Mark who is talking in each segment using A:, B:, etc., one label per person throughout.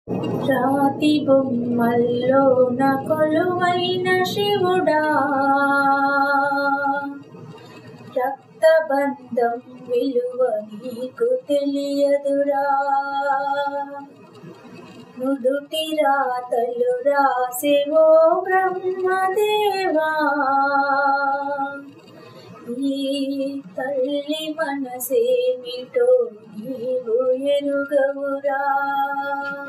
A: రాతి బొమ్మల్లోన కొలువైన శివుడా, రక్తబంధం విలువ నీకు తెలియదురా. నుదుటి రాతలు రాసేవో బ్రహ్మదేవా, ఈ తల్లి మనసేమిటో నీవు ఎరుగవురా.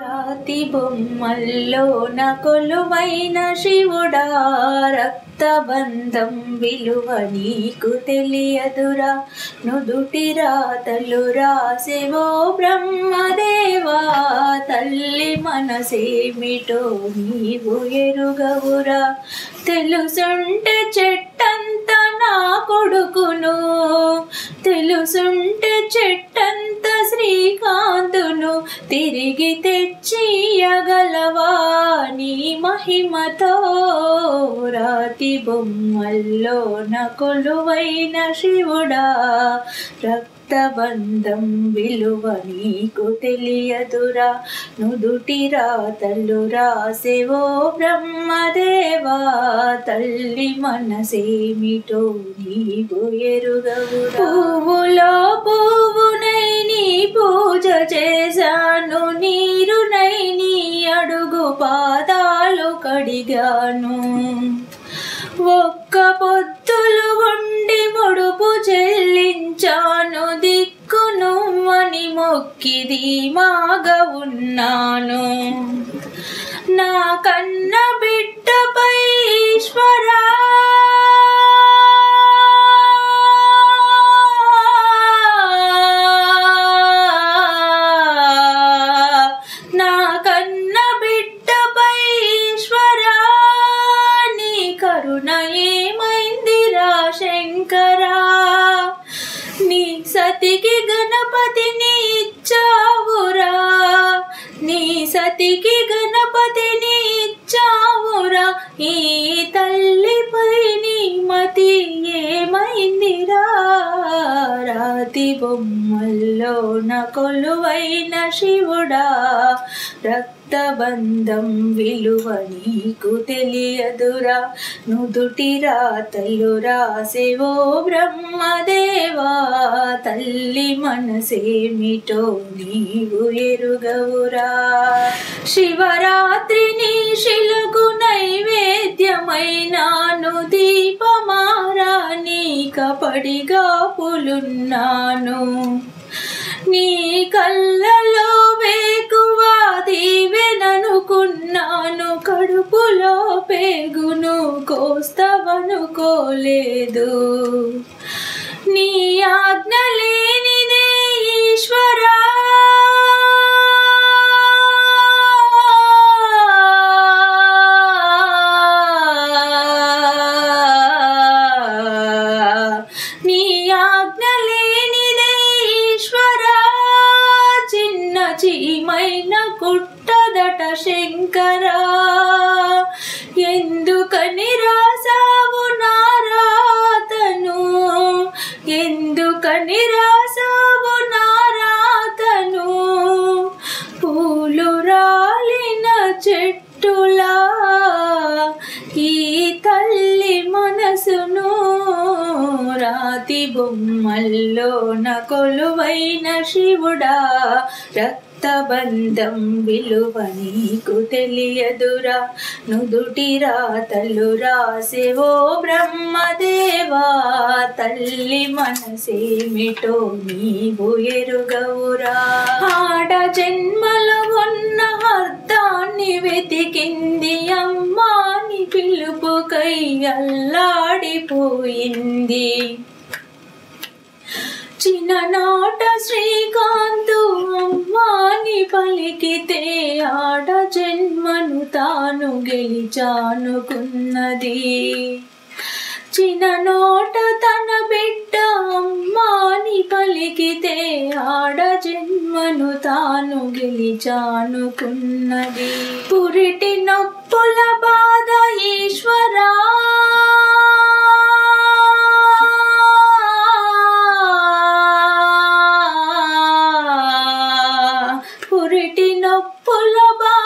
A: రాతి బొమ్మల్లోన కొలువైన శివుడా, రక్తబంధం విలువ నీకు తెలియదురా. నుదుటి రాతలు రాసేవో బ్రహ్మదేవా, తల్లి మనసేమిటో నీవు ఎరుగవురా. తెలుసుంటే చెట్టంత నా కొడుకును, తెలుసుంటే చెట్టంత శ్రీకాంతును తిరిగి తెచ్చియగలవా నీ మహిమతో. రాతి బొమ్మల్లోన కొలువైన శివుడా, రక్తబంధం విలువ నీకు తెలియదురా. నుదుటి రాతలు రాసేవో బ్రహ్మదేవా, తల్లి మనసేమిటో నీవు ఎరుగవురా. పువ్వులో పువ్వునై నీ పూజ చేశాను, నీరునై నీ అడుగు పాదాలు కడిగాను. ఒక్క పొత్తులు ఉండి ముడుపు చెల్లించాను, దిక్కు నువ్వని మొక్కి ధీమాగా ఉన్నాను. నా కన్న బిడ్డపై ఈశ్వరా, నా కన్న బిడ్డపై ఈశ్వరా, నీ కరుణ ఏమైందిరా శంకరా. నీ సతికి గణపతిని ఇచ్చావురా, నీ సతికి గణపతిని ఇచ్చావురా. ఈ తల్లిపై నీ మతి ఏమైందిరా. రాతి బొమ్మల్లోన కొలువైన శివుడా, రక్తబంధం విలువ నీకు తెలియదురా. నుదుటి రాతలు రాసేవో బ్రహ్మదేవా, తల్లి మనసేమిటో నీవు ఎరుగవురా. శివరాత్రి నీ శిలకు నైవేద్యమైనాను, దీపమారా కపడిగా పులున్నాను. నీ కళ్ళలో వేకువా దీవెననుకున్నాను, కడుపులో పేగును కోస్తవనుకోలేదు. నీ ఆజ్ఞ లేనిదే ఈశ్వరా, నీ ఆజ్ఞ లేనిదే ఈశ్వరా, చిన్న చీమైన కుట్టదట శంకరా. ఎందుకని రాసావు నా రాతను, ఎందుకని రాసావు నా రాతను. పూలు రాలిన చెట్టులా ఈ తల్లి మనసును. రాతి బొమ్మల్లోన కొలువైన శివుడా, రక్తబంధం విలువ నీకు తెలియదురా. నుదుటి రాతలు రాసేవో బ్రహ్మదేవా, తల్లి మనసేమిటో నీవు ఎరుగవురా. ఆడ జన్మలో ఉన్న అర్థాన్ని వెతికింది అమ్మా, నీ పిలుపుకై అల్లాడిపోయింది. చిన్ననాట శ్రీకాంతు అమ్మాని పలికితే ఆడ జన్మను తాను గెలిచానుకున్నది. చిన్ననోట తన బిడ్డ అమ్మాని పలికితే ఆడ జన్మను తాను గెలిచానుకున్నది. పురిటి నొప్పుల బాధ ఈశ్వరా, పురిటి నొప్పుల బాధ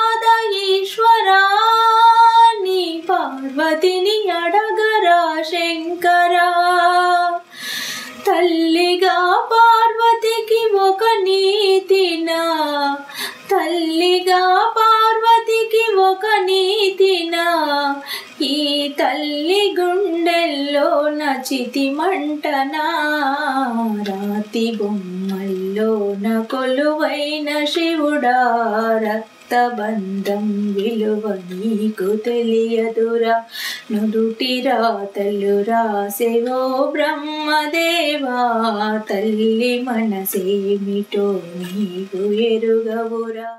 A: చితిమంటనా రాతి బొమ్మల్లోన కొలువైన శివుడా రక్తబంధం విలువ నీకు తెలియదురా నుదుటి రాతలు రాసెవో బ్రహ్మదేవా తల్లి మనసేమిటో నీకు ఎరుగవురా.